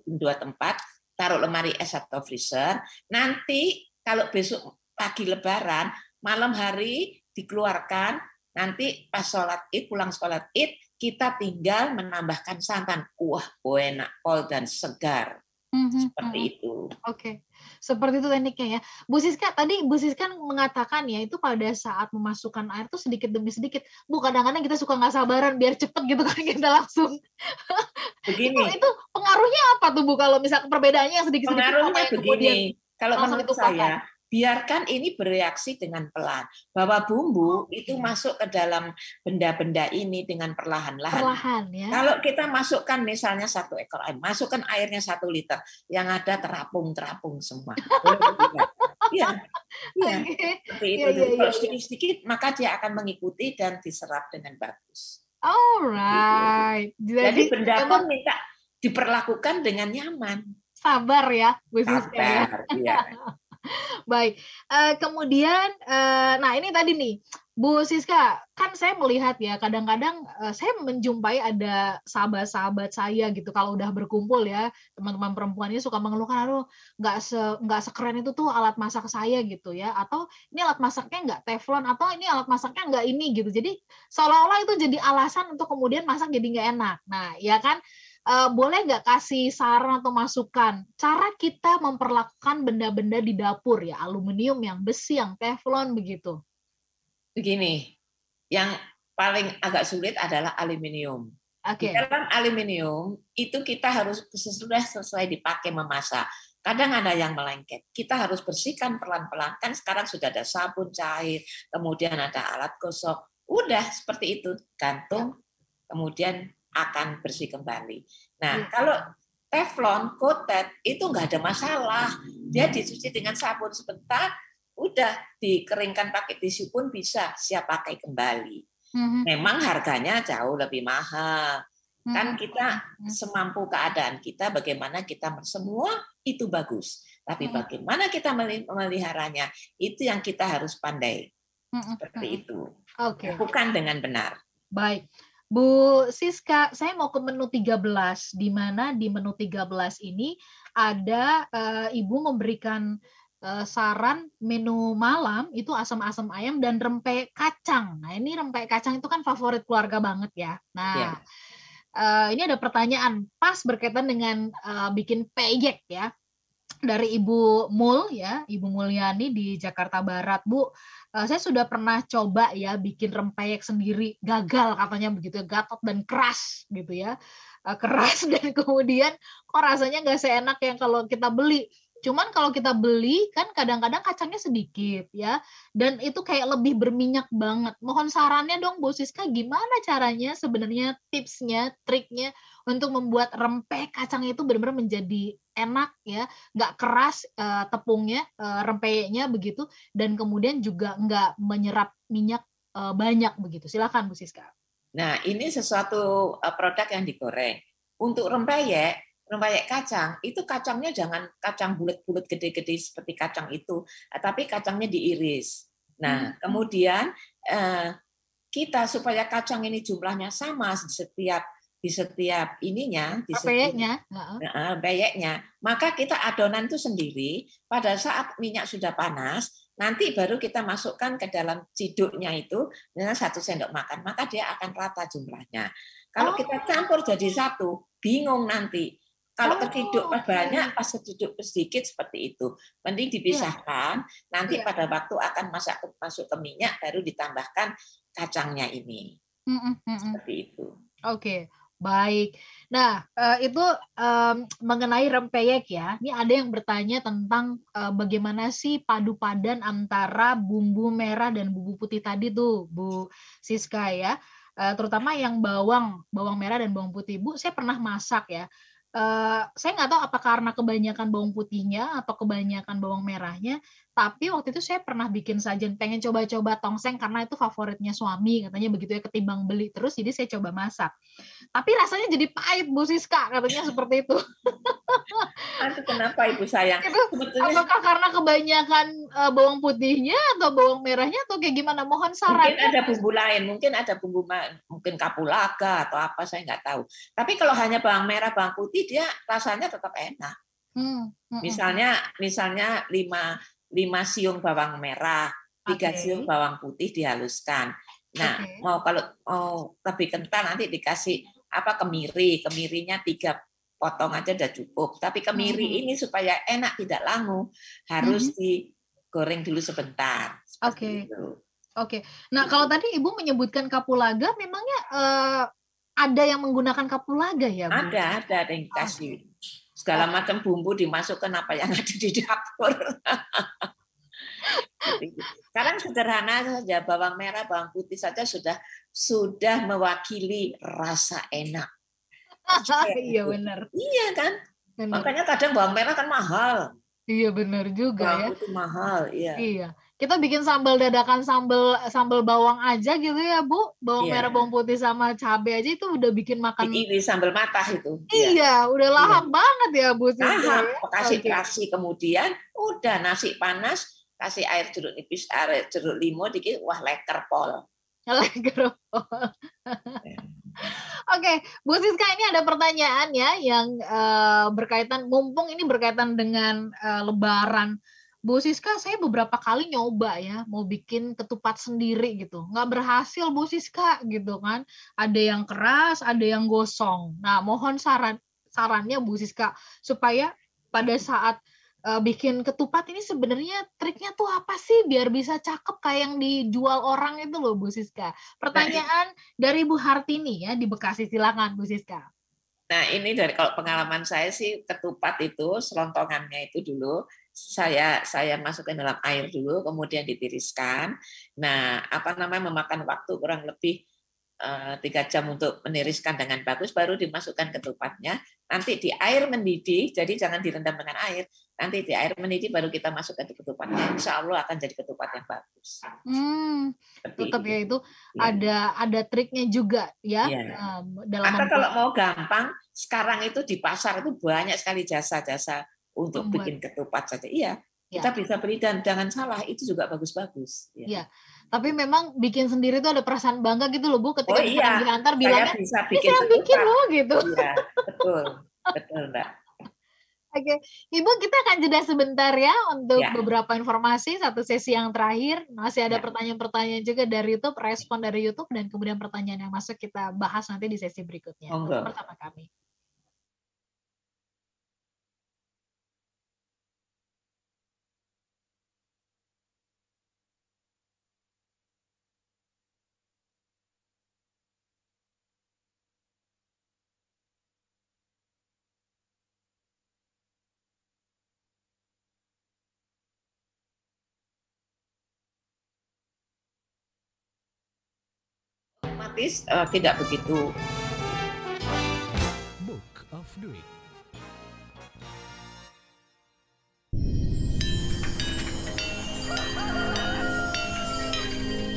2 tempat, taruh lemari es atau freezer. Nanti kalau besok pagi Lebaran, malam hari dikeluarkan, nanti pas sholat Id, pulang sholat Id, kita tinggal menambahkan santan. Wah, enak, pol dan segar. Seperti itu. Oke. Seperti itu tekniknya ya. Bu Siska, tadi Bu Siska mengatakan ya, itu pada saat memasukkan air tuh sedikit demi sedikit. Bu, kadang-kadang kita suka nggak sabaran biar cepet gitu kan, kita langsung. Begini. Itu pengaruhnya apa tuh Bu, kalau misalkan perbedaannya yang sedikit-sedikit? Pengaruhnya begini, kalau menurut saya, biarkan ini bereaksi dengan pelan. Bahwa bumbu itu masuk ke dalam benda-benda ini dengan perlahan-lahan. Perlahan ya. Kalau kita masukkan misalnya 1 ekor ayam, masukkan airnya 1 liter, yang ada terapung-terapung semua. Iya, seperti itu. Kalau sedikit-sedikit, maka dia akan mengikuti dan diserap dengan bagus. Alright. Jadi benda pun minta diperlakukan dengan nyaman. Sabar ya, Bu Siska. Sabar, iya. Baik, kemudian, nah ini tadi nih, Bu Siska, kan saya melihat ya, kadang-kadang saya menjumpai ada sahabat-sahabat saya gitu, kalau udah berkumpul ya, teman-teman perempuannya suka mengeluhkan, aduh, nggak sekeren itu tuh alat masak saya gitu ya, atau ini alat masaknya nggak teflon, atau ini alat masaknya nggak ini gitu. Jadi seolah-olah itu jadi alasan untuk kemudian masak jadi nggak enak. Nah, ya kan, boleh nggak kasih saran atau masukan cara kita memperlakukan benda-benda di dapur ya, aluminium, yang besi, yang teflon begitu? Begini, yang paling agak sulit adalah aluminium. Di dalam aluminium itu kita harus sudah selesai dipakai memasak. Kadang ada yang melengket. Kita harus bersihkan pelan-pelan. Kan sekarang sudah ada sabun cair, kemudian ada alat gosok. Udah seperti itu, gantung, kemudian akan bersih kembali. Nah, kalau teflon coated itu nggak ada masalah. Dia dicuci dengan sabun sebentar, udah dikeringkan pakai tisu pun bisa siap pakai kembali. Memang harganya jauh lebih mahal. Kan kita semampu keadaan kita, bagaimana kita semua itu bagus. Tapi bagaimana kita memeliharanya, itu yang kita harus pandai. Seperti itu. Bukan dengan benar. Baik. Bu Siska, saya mau ke menu 13, di mana di menu 13 ini ada Ibu memberikan saran menu malam itu asam-asam ayam dan rempeyek kacang. Nah, ini rempeyek kacang itu kan favorit keluarga banget ya. Nah, ini ada pertanyaan pas berkaitan dengan bikin peyek ya. Dari Ibu Mul ya, Ibu Mulyani di Jakarta Barat. Bu, saya sudah pernah coba ya bikin rempeyek sendiri, gagal katanya begitu, gatot dan keras gitu ya, keras dan kemudian kok rasanya nggak seenak yang kalau kita beli. Cuman kalau kita beli kan kadang-kadang kacangnya sedikit ya, dan itu kayak lebih berminyak banget. Mohon sarannya dong Bu Siska, gimana caranya sebenarnya, tipsnya, triknya untuk membuat rempeyek kacang itu benar-benar menjadi enak ya, nggak keras tepungnya, rempeyeknya begitu, dan kemudian juga nggak menyerap minyak banyak begitu. Silakan Bu Siska. Nah, ini sesuatu produk yang digoreng. Untuk rempeyek kacang, itu kacangnya jangan kacang bulat-bulat gede-gede seperti kacang itu, tapi kacangnya diiris. Nah, kemudian kita supaya kacang ini jumlahnya sama di setiap ininya, di peyeknya, maka kita adonan itu sendiri. Pada saat minyak sudah panas, nanti baru kita masukkan ke dalam ciduknya itu dengan 1 sendok makan, maka dia akan rata jumlahnya. Kalau kita campur jadi satu, bingung nanti. Kalau keciduk banyak, pas keciduk sedikit seperti itu. Mending dipisahkan, nanti pada waktu akan masuk ke minyak, baru ditambahkan kacangnya ini. Seperti itu. Oke, baik. Nah, itu mengenai rempeyek ya. Ini ada yang bertanya tentang bagaimana sih padu padan antara bumbu merah dan bumbu putih tadi tuh, Bu Siska ya. Terutama yang bawang merah dan bawang putih. Bu, saya pernah masak ya. Saya nggak tahu apa karena kebanyakan bawang putihnya atau kebanyakan bawang merahnya, tapi waktu itu saya pernah bikin sajian, pengen coba-coba tongseng karena itu favoritnya suami, katanya begitu ya, ketimbang beli terus, jadi saya coba masak. Tapi rasanya jadi pahit, Bu Siska, katanya seperti itu. Kenapa Ibu sayang? Apakah karena kebanyakan bawang putihnya atau bawang merahnya atau kayak gimana? Mohon sarannya. Mungkin ada bumbu lain, mungkin kapulaga atau apa, saya nggak tahu. Tapi kalau hanya bawang merah, bawang putih, dia rasanya tetap enak. Misalnya 5 siung bawang merah, 3 siung bawang putih dihaluskan. Nah, kalau mau lebih kental nanti dikasih kemirinya 3 potong aja udah cukup. Tapi kemiri ini supaya enak tidak langu harus digoreng dulu sebentar. Oke. Nah kalau tadi Ibu menyebutkan kapulaga, memangnya ada yang menggunakan kapulaga ya, Bu? Ada yang dikasih. Segala macam bumbu dimasukkan apa yang ada di dapur. Sekarang sederhana saja, bawang merah, bawang putih saja sudah mewakili rasa enak. Iya benar. Iya kan? Benar. Makanya kadang bawang merah kan mahal. Iya benar juga bawang ya. Bawang putih mahal, iya. Iya. Kita bikin sambal dadakan, sambal bawang aja gitu ya, Bu. Bawang merah, bawang putih sama cabai aja itu udah bikin makan. Ini sambal matah itu. Iya, udah lahap banget ya, Bu. Lahap, kasih terasi, kemudian udah nasi panas, kasih air jeruk nipis, air jeruk limau dikit, wah leker pol. Leker pol. Oke, Bu Siska, ini ada pertanyaan ya yang berkaitan, mumpung ini berkaitan dengan Lebaran. Bu Siska, saya beberapa kali nyoba ya, mau bikin ketupat sendiri gitu. Nggak berhasil, Bu Siska, gitu kan. Ada yang keras, ada yang gosong. Nah, mohon sarannya Bu Siska, supaya pada saat bikin ketupat ini sebenarnya triknya tuh apa sih biar bisa cakep kayak yang dijual orang itu loh, Bu Siska. Pertanyaan dari Bu Hartini ya di Bekasi, silakan Bu Siska. Nah ini dari kalau pengalaman saya sih, ketupat itu selontongannya itu dulu saya masukkan dalam air dulu, kemudian ditiriskan. Nah memakan waktu kurang lebih 3 jam untuk meniriskan dengan bagus, baru dimasukkan ketupatnya. Nanti di air mendidih, jadi jangan direndam dengan air. Nanti di air mendidih baru kita masukkan ke ketupatnya. Insya Allah akan jadi ketupat yang bagus. Tetap ya itu ada triknya juga ya. Atau kalau mau gampang, sekarang itu di pasar itu banyak sekali jasa-jasa untuk bikin ketupat saja. Iya. Kita bisa beli dan jangan salah, itu juga bagus-bagus. Iya. Tapi memang bikin sendiri tuh ada perasaan bangga gitu loh, Bu, ketika diantar bilangnya, saya bikin loh gitu. Iya, betul Mbak. Oke, Ibu, kita akan jeda sebentar ya untuk beberapa informasi, satu sesi yang terakhir. Masih ada pertanyaan-pertanyaan juga dari YouTube, respon dari YouTube, dan kemudian pertanyaan yang masuk kita bahas nanti di sesi berikutnya. Bersama kami. Otomatis tidak begitu. Book of the Week.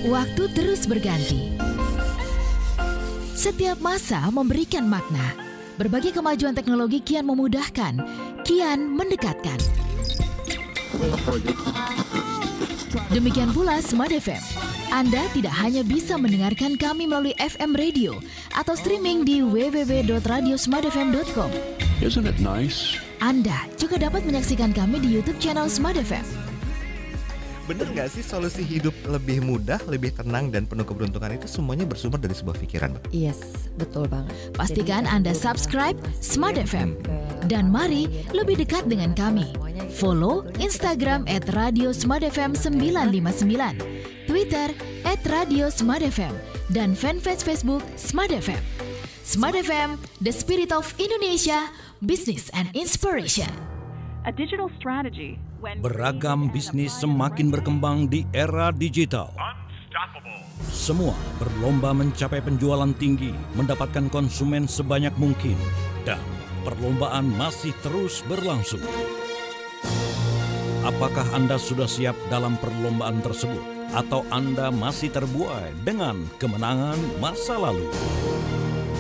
Waktu terus berganti. Setiap masa memberikan makna. Berbagai kemajuan teknologi kian memudahkan, kian mendekatkan. Demikian pula Smart FM. Anda tidak hanya bisa mendengarkan kami melalui FM radio atau streaming di www.radiosmartfm.com. Isn't it nice? Anda juga dapat menyaksikan kami di YouTube channel Smart FM. Bener nggak sih solusi hidup lebih mudah, lebih tenang, dan penuh keberuntungan itu semuanya bersumber dari sebuah pikiran? Yes, betul banget. Pastikan Anda subscribe Smart FM. Dan mari lebih dekat dengan kami. Follow Instagram @radiosmartfm959, Twitter @radiosmartfm, dan fanpage Facebook Smart FM. Smart FM, the spirit of Indonesia, business and inspiration. A digital strategy. Beragam bisnis semakin berkembang di era digital. Semua berlomba mencapai penjualan tinggi, mendapatkan konsumen sebanyak mungkin, dan perlombaan masih terus berlangsung. Apakah Anda sudah siap dalam perlombaan tersebut? Atau Anda masih terbuai dengan kemenangan masa lalu?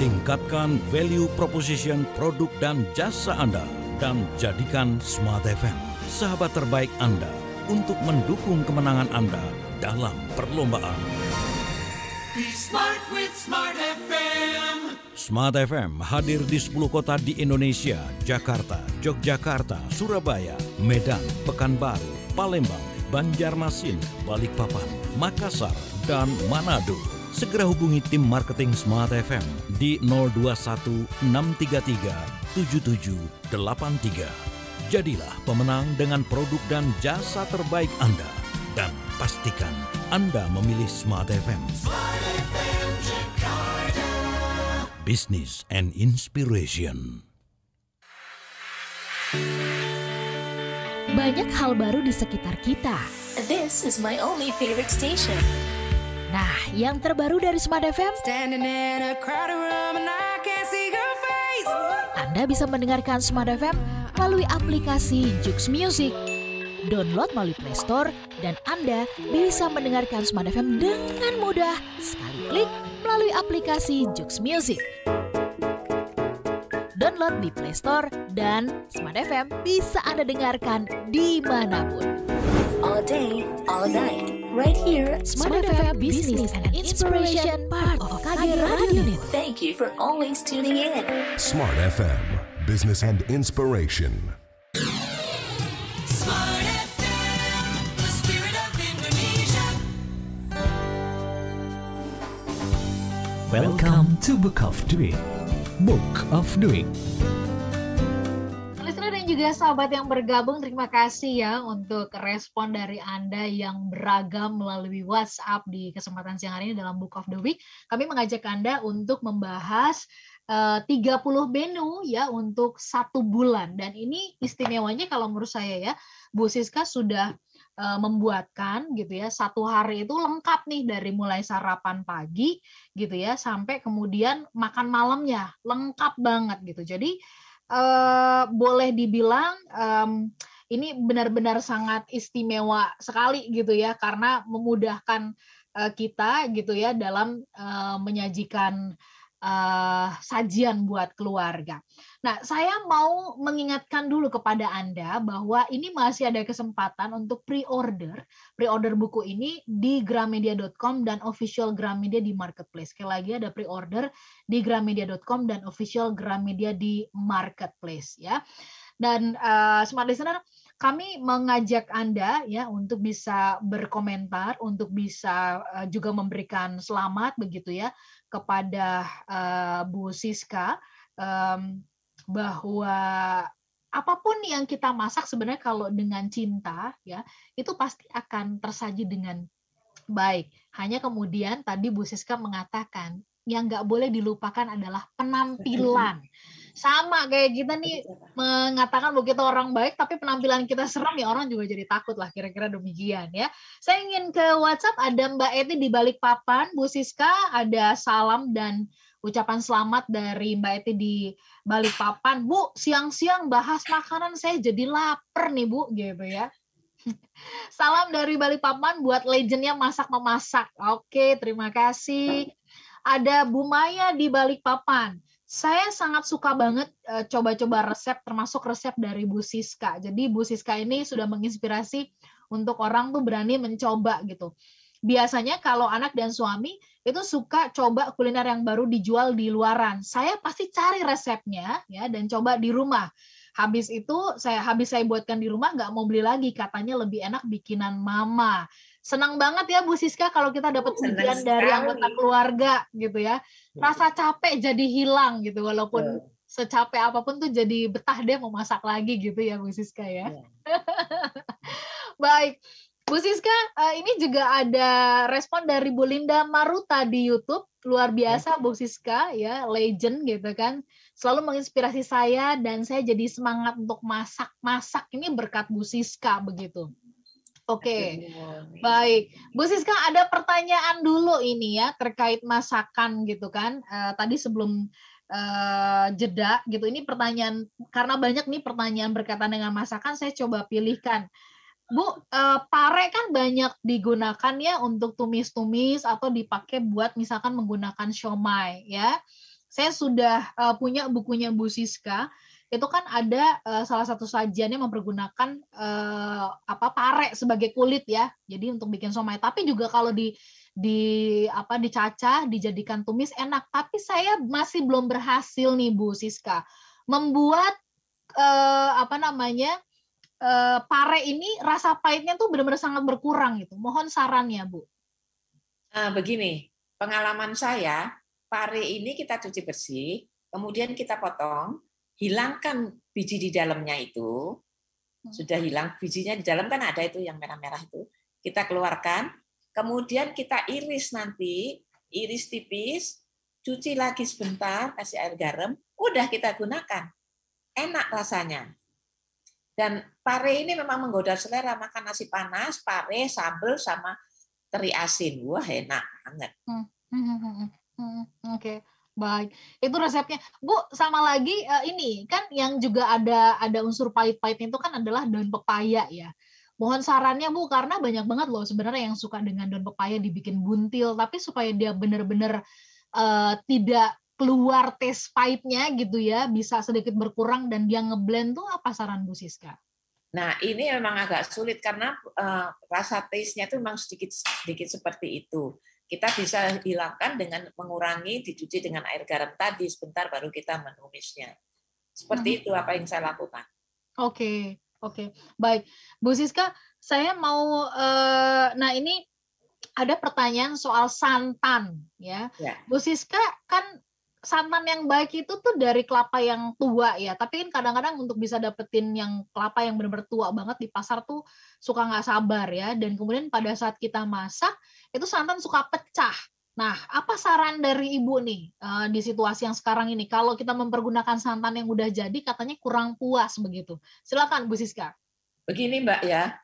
Tingkatkan value proposition produk dan jasa Anda, dan jadikan Smart FM sahabat terbaik Anda untuk mendukung kemenangan Anda dalam perlombaan. Be smart with Smart FM. Smart FM hadir di 10 kota di Indonesia: Jakarta, Yogyakarta, Surabaya, Medan, Pekanbaru, Palembang, Banjarmasin, Balikpapan, Makassar, dan Manado. Segera hubungi tim marketing Smart FM di 021 633 Jadilah pemenang dengan produk dan jasa terbaik Anda. Dan pastikan Anda memilih Smart FM. Business and Inspiration. Banyak hal baru di sekitar kita. This is my only favorite station. Nah, yang terbaru dari Smart FM, Anda bisa mendengarkan Smart FM melalui aplikasi Joox Music. Download melalui Play Store dan Anda bisa mendengarkan Smart FM dengan mudah sekali klik melalui aplikasi Joox Music. Download di Play Store dan Smart FM bisa Anda dengarkan dimanapun. All day, all night, right here. Smart FM Business and Inspiration, part of KG Radio Unit. Thank you for always tuning in. Smart FM, Business and Inspiration. Smart FM, the spirit of Indonesia. Welcome to Book of the Week. Book of the Week. Listener dan juga sahabat yang bergabung, terima kasih ya untuk respon dari Anda yang beragam melalui WhatsApp di kesempatan siang hari ini dalam Book of the Week. Kami mengajak Anda untuk membahas 30 menu ya untuk 1 bulan. Dan ini istimewanya kalau menurut saya ya, Bu Siska sudah membuatkan gitu ya, 1 hari itu lengkap nih dari mulai sarapan pagi gitu ya sampai kemudian makan malamnya lengkap banget gitu. Jadi boleh dibilang ini benar-benar sangat istimewa sekali gitu ya, karena memudahkan kita gitu ya dalam menyajikan sajian buat keluarga. Nah, saya mau mengingatkan dulu kepada Anda bahwa ini masih ada kesempatan untuk pre-order buku ini di gramedia.com dan official Gramedia di Marketplace. Sekali lagi ada pre-order di gramedia.com dan official Gramedia di Marketplace ya. Dan Smart Listener, kami mengajak Anda ya untuk bisa berkomentar, untuk bisa juga memberikan selamat begitu ya kepada Bu Siska, bahwa apapun yang kita masak sebenarnya kalau dengan cinta ya itu pasti akan tersaji dengan baik. Hanya kemudian tadi Bu Siska mengatakan yang nggak boleh dilupakan adalah penampilan. Sama kayak kita nih mengatakan bahwa kita orang baik, tapi penampilan kita serem ya orang juga jadi takut lah, kira-kira demikian ya. Saya ingin ke WhatsApp, ada Mbak Eti di Balikpapan, Bu Siska, ada salam dan ucapan selamat dari Mbak Eti di Balikpapan. Bu, siang-siang bahas makanan saya jadi lapar nih Bu, gitu ya. Salam dari Balikpapan buat legendnya masak-memasak. Oke, terima kasih. Ada Bu Maya di Balikpapan. Saya sangat suka banget coba-coba resep, termasuk resep dari Bu Siska. Jadi Bu Siska ini sudah menginspirasi untuk orang tuh berani mencoba gitu. Biasanya kalau anak dan suami itu suka coba kuliner yang baru dijual di luaran. Saya pasti cari resepnya ya dan coba di rumah. Habis saya buatkan di rumah, nggak mau beli lagi, katanya lebih enak bikinan mama. Senang banget ya Bu Siska kalau kita dapat pujian dari anggota keluarga gitu ya. Rasa capek jadi hilang gitu, walaupun secapek apapun tuh jadi betah deh mau masak lagi gitu ya Bu Siska ya. Baik, Bu Siska, ini juga ada respon dari Bu Linda Maruta di YouTube. Luar biasa Bu Siska ya, legend gitu kan. Selalu menginspirasi saya dan saya jadi semangat untuk masak-masak ini berkat Bu Siska begitu. Oke, baik. Bu Siska, ada pertanyaan dulu ini ya terkait masakan gitu kan. Tadi sebelum jeda gitu, ini pertanyaan, karena banyak nih pertanyaan berkaitan dengan masakan, saya coba pilihkan. Bu, pare kan banyak digunakan ya untuk tumis-tumis atau dipakai buat misalkan menggunakan siomay ya. Saya sudah punya bukunya Bu Siska. Itu kan ada salah satu sajiannya mempergunakan pare sebagai kulit ya. Jadi untuk bikin siomay. Tapi juga kalau dicacah, dijadikan tumis enak. Tapi saya masih belum berhasil nih Bu Siska membuat pare ini rasa pahitnya tuh benar-benar sangat berkurang gitu. Mohon sarannya Bu. Begini, pengalaman saya, pare ini kita cuci bersih, kemudian kita potong. hilangkan biji di dalamnya itu, sudah hilang bijinya di dalam kan ada itu yang merah-merah itu, kita keluarkan, kemudian kita iris nanti, iris tipis, cuci lagi sebentar, kasih air garam, udah kita gunakan. Enak rasanya. Dan pare ini memang menggoda selera, makan nasi panas, pare, sambal, sama teri asin. Wah, enak banget. Oke, baik. Itu resepnya. Bu, sama lagi ini kan yang juga ada unsur pahit-pahitnya itu kan adalah daun pepaya ya. Mohon sarannya Bu, karena banyak banget loh sebenarnya yang suka dengan daun pepaya dibikin buntil, tapi supaya dia benar-benar tidak keluar tes pahitnya gitu ya, bisa sedikit berkurang dan dia ngeblend tuh apa saran Bu Siska? Nah, ini memang agak sulit karena rasa taste-nya itu memang sedikit seperti itu. Kita bisa hilangkan dengan mengurangi, dicuci dengan air garam tadi sebentar baru kita menumisnya. Seperti itu apa yang saya lakukan. Oke. Baik. Bu Siska, saya mau nah ini ada pertanyaan soal santan ya. Bu Siska, kan santan yang baik itu tuh dari kelapa yang tua ya, tapi kan kadang-kadang untuk bisa dapetin yang kelapa yang benar-benar tua banget di pasar tuh suka nggak sabar ya, dan kemudian pada saat kita masak itu santan suka pecah. Nah, apa saran dari Ibu nih di situasi yang sekarang ini kalau kita mempergunakan santan yang udah jadi katanya kurang puas begitu? Silakan Bu Siska. Begini Mbak ya,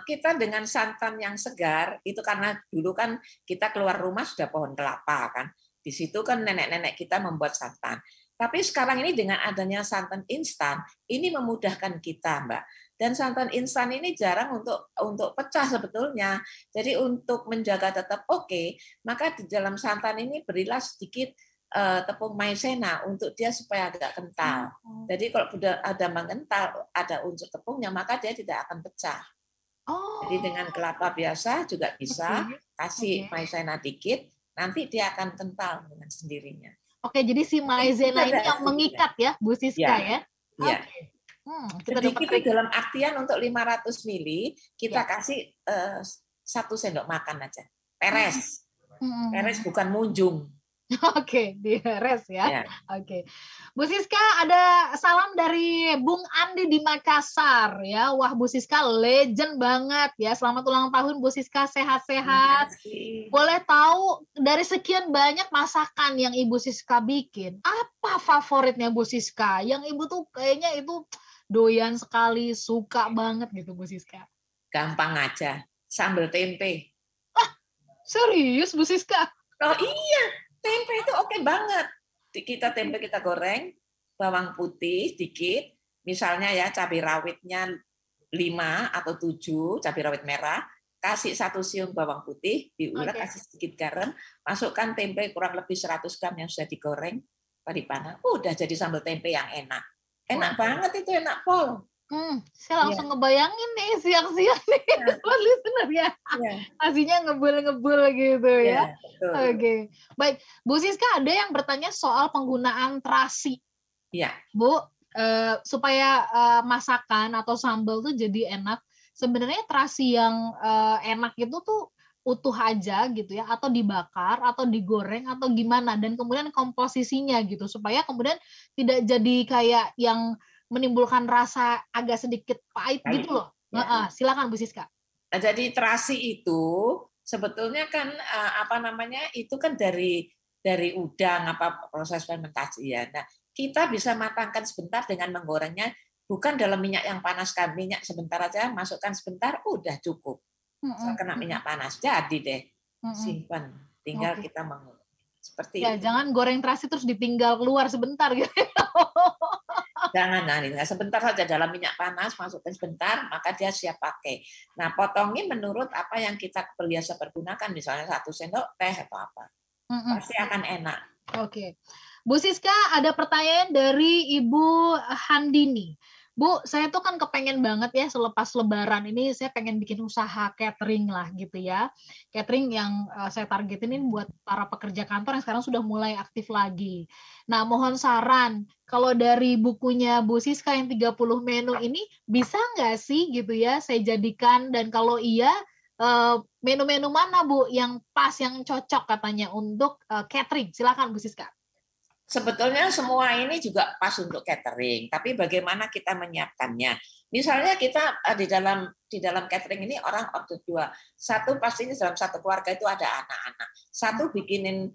kita dengan santan yang segar itu karena dulu kan kita keluar rumah sudah pohon kelapa kan. Di situ kan nenek-nenek kita membuat santan. Tapi sekarang ini dengan adanya santan instan, ini memudahkan kita, Mbak. Dan santan instan ini jarang untuk pecah sebetulnya. Jadi untuk menjaga tetap oke, maka di dalam santan ini berilah sedikit tepung maizena untuk dia supaya agak kental. Jadi kalau sudah ada mengental, ada unsur tepungnya, maka dia tidak akan pecah. Jadi dengan kelapa biasa juga bisa, kasih maizena dikit, nanti dia akan kental dengan sendirinya. Oke, jadi si maizena ini yang mengikat ya, Bu Siska ya? Iya. Sedikit dalam artian untuk 500 ml, kita kasih 1 sendok makan aja. Peres. Peres bukan munjung. Oke, diheres ya. Oke. Bu Siska, ada salam dari Bung Andi di Makassar ya. Wah, Bu Siska legend banget ya. Selamat ulang tahun Bu Siska, sehat-sehat. Boleh tahu dari sekian banyak masakan yang Ibu Siska bikin, apa favoritnya Bu Siska? Yang Ibu tuh kayaknya itu doyan sekali, suka banget gitu Bu Siska. Gampang aja, sambal tempe. Serius Bu Siska? Oh iya. Tempe itu oke banget. Tempe kita goreng, bawang putih sedikit, misalnya ya cabai rawitnya 5 atau 7, cabai rawit merah, kasih 1 siung bawang putih, diulek, kasih sedikit garam, masukkan tempe kurang lebih 100 gram yang sudah digoreng, dipanas, udah jadi sambal tempe yang enak. Enak banget itu, enak Pol. Saya langsung ngebayangin nih siang-siang nih listener ya. Nasinya ngebul-ngebul gitu ya. Oke. Baik, Bu Siska, ada yang bertanya soal penggunaan terasi. Iya. Bu, supaya masakan atau sambal tuh jadi enak, sebenarnya terasi yang enak itu tuh utuh aja gitu ya, atau dibakar atau digoreng atau gimana, dan kemudian komposisinya gitu supaya kemudian tidak jadi kayak yang menimbulkan rasa agak sedikit pahit gitu loh. Silakan Bu Siska. Jadi terasi itu sebetulnya kan itu kan dari udang proses fermentasi ya. Nah, kita bisa matangkan sebentar dengan menggorengnya bukan dalam minyak yang panas kan, minyak sebentar aja, masukkan sebentar udah cukup. Kena minyak panas jadi deh. Simpan, tinggal kita seperti ya, itu. Jangan goreng terasi terus ditinggal keluar sebentar gitu. Jangan, sebentar saja dalam minyak panas, masukkan sebentar, maka dia siap pakai. Nah, potongnya menurut apa yang kita biasa pergunakan, misalnya 1 sendok teh atau apa. Pasti akan enak. Oke. Bu Siska, ada pertanyaan dari Ibu Handini. Bu, saya tuh kan kepengen banget ya selepas Lebaran ini saya pengen bikin usaha catering lah gitu ya. Catering yang saya targetin ini buat para pekerja kantor yang sekarang sudah mulai aktif lagi. Nah, mohon saran, kalau dari bukunya Bu Siska yang 30 menu ini bisa nggak sih gitu ya saya jadikan, dan kalau iya menu-menu mana Bu yang pas, yang cocok katanya untuk catering? Silakan Bu Siska. Sebetulnya semua ini juga pas untuk catering, tapi bagaimana kita menyiapkannya? Misalnya kita di dalam catering ini orang order 2. Satu pastinya dalam satu keluarga itu ada anak-anak. Satu bikinin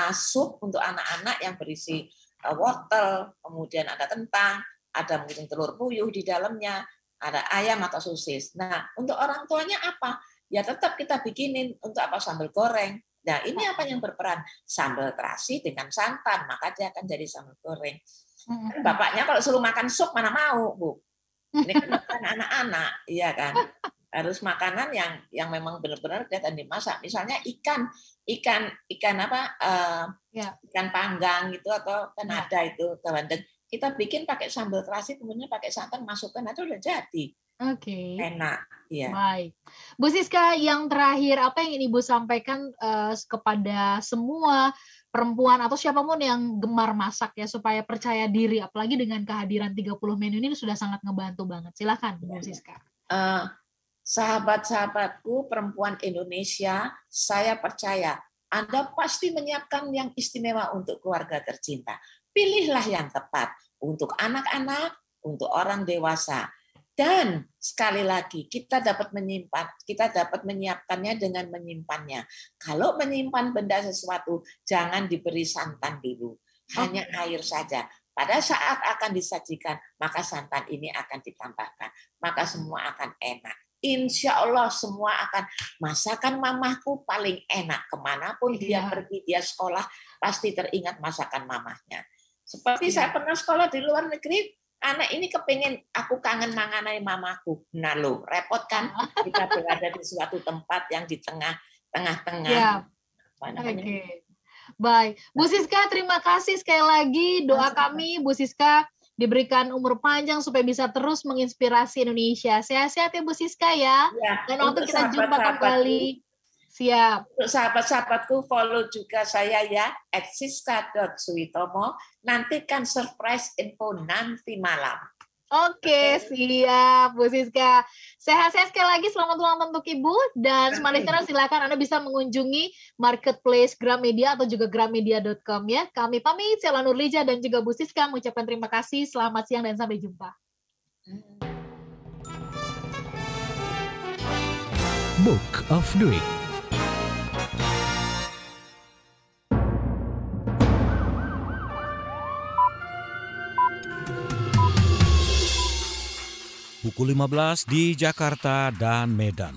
sup untuk anak-anak yang berisi wortel, kemudian ada kentang, ada mungkin telur puyuh di dalamnya, ada ayam atau sosis. Nah, untuk orang tuanya apa? Ya tetap kita bikinin untuk apa, sambal goreng. Nah, ini apa yang berperan? Sambal terasi dengan santan, maka dia akan jadi sambal goreng. Bapaknya kalau suruh makan sup mana mau, Bu? Ini kan anak-anak, iya kan? Harus makanan yang memang benar-benar kelihatan dimasak. Misalnya ikan apa? Ikan panggang gitu, atau kan ada itu bandeng. Kita bikin pakai sambal terasi, kemudian pakai santan, masukkan, itu udah jadi. Oke. Enak, ya. Baik. Bu Siska, yang terakhir, apa yang ingin Ibu sampaikan kepada semua perempuan atau siapapun yang gemar masak ya, supaya percaya diri, apalagi dengan kehadiran 30 menu ini sudah sangat ngebantu banget. Silakan, Bu Siska. Sahabat-sahabatku perempuan Indonesia, saya percaya Anda pasti menyiapkan yang istimewa untuk keluarga tercinta. Pilihlah yang tepat untuk anak-anak, untuk orang dewasa. Dan sekali lagi kita dapat menyiapkannya dengan menyimpannya. Kalau menyimpan benda sesuatu, jangan diberi santan dulu, hanya air saja. Pada saat akan disajikan, maka santan ini akan ditambahkan, maka semua akan enak. Insya Allah semua akan, masakan mamahku paling enak. Kemanapun dia pergi, dia sekolah, pasti teringat masakan mamahnya. Seperti saya pernah sekolah di luar negeri, anak ini kepingin, aku kangen manganai mamaku. Nah lo, repot kan? Kita berada di suatu tempat yang di tengah-tengah. Ya. Oke. Baik. Bu Siska, terima kasih sekali lagi. Doa kami, Bu Siska, diberikan umur panjang supaya bisa terus menginspirasi Indonesia. Sehat-sehat ya Bu Siska ya. Dan waktu kita jumpa kembali. Siap. Untuk sahabat-sahabatku, follow juga saya ya, @siska.suitomo. Nantikan surprise info nanti malam. Oke, siap Bu Siska. Sehat-sehat sekali lagi, selamat ulang tahun untuk Ibu. Dan Smart Listener, silakan Anda bisa mengunjungi marketplace Gramedia atau juga gramedia.com ya. Kami pamit, Sheila Nurlija dan juga Bu Siska mengucapkan terima kasih. Selamat siang dan sampai jumpa. Book of the Week. Pukul 15 di Jakarta dan Medan.